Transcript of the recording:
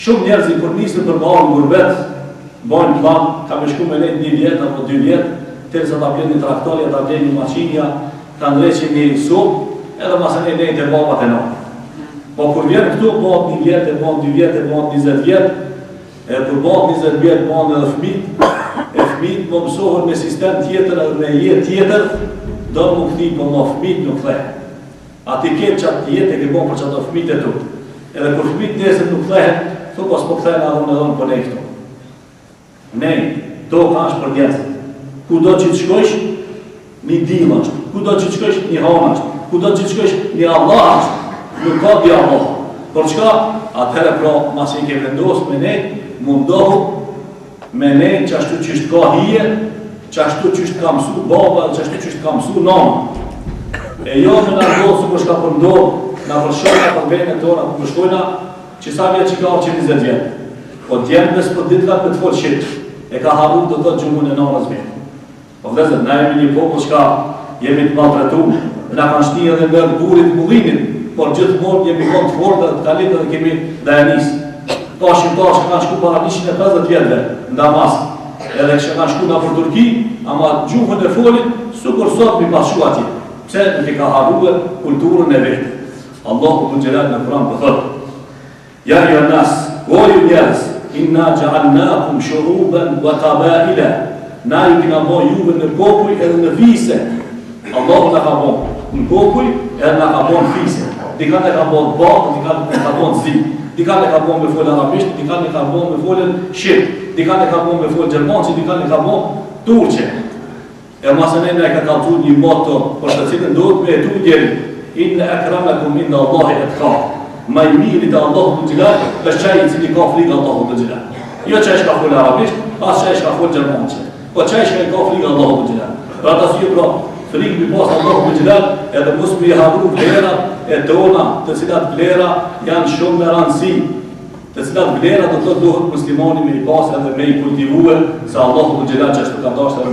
Shumë njerëz kur nisin për ballë gurbet, bojnë plan, ka me shku me lejt 1 vjet apo 2 vjet, derisa ta blenë një traktor, ta blenë një maqinia, ta ndreqin një sup, edhe masën e lejt e babat e natë. Po kur vjen këtu, bëhet 1 vjet, bëhet 2 vjet, bëhet 20 vjet, e kur bëhet 20 vjet, bëhen edhe fëmijët më mësohen me sistem tjetër edhe me jetë tjetër, do më këthi, po më fëmijët nuk the. Ati ketë qatë jetë e ke bon për qatë fëmijët e tu. Edhe kur fëmijët nesër nuk thehen, thu pas po këthejnë adhon për ne këtu. Nej, do ka është për djetët. Ku do që të shkojsh, një dil është. Ku do që të shkojsh, një hanë është. Ku do që të shkojsh, një Allah është. Nuk ka di Allah. Por çka? Atëherë pra, mas i ke vendosë me ne, mundohu me ne qashtu qështë ka hije, qashtu qështë ka mësu baba, qashtu qështë ka mësu nama. E jo me në ndodhë së për shka përndohë, në përshojna për vene tona, për përshkojna, që sa vjetë që ka që 20 vjetë. Po t'jemë dhe së për ditë ka me të folë shqipë, e ka haru do të gjumun e nanës vjetë. Po vëzër, na jemi një popull shka jemi të maltretu, na kanë shti edhe në burit mullimin, por gjithmonë jemi konë të fortë dhe të kalitë dhe kemi dajanisë. Pashim ta që kanë shku para 150 vjetëve në Damas, edhe që kanë shku nga për Turki, ama gjuhën e folit, su kur sot mi pashu atje. Pse nuk i ka haruar kulturën e vetë. Allahu të gjelat në Kur'an për thëtë. Ja ju nas, o ju njerëz, inna gja'alnakum shuruban wa qabaila. Na ju kina bo juve në popuj edhe në fise. Allahu në ka bo në popuj edhe në ka bo në fise. Dikan e ka bo në bakë, dikan e ka bo në zi. Dikan e ka bo me folë arabisht, dikan e ka bo me folë shqip. Dikan e ka bo me folë gjermanci, dikan e ka bo turqe. E masën e ka kaltu një moto për të cilën do të me e tu djeri. Inna akramakum inda Allahi atqakum. Ma i miri të Allahu të gjilat, është qaj i cili ka frikë Allahu të gjilat. Jo qaj shka folë arabisht, as qaj shka folë gjermanqe. Po qaj shka i ka frikë Allahu të gjilat. Pra të si pra, frikë mi pas Allahu të gjilat, edhe mos me i hadru vlerat e tona, të cilat vlera janë shumë me rëndësi. Të cilat vlera do të dohet muslimani me i pas edhe me i kultivue, se Allahu të gjilat që është të ka dashtë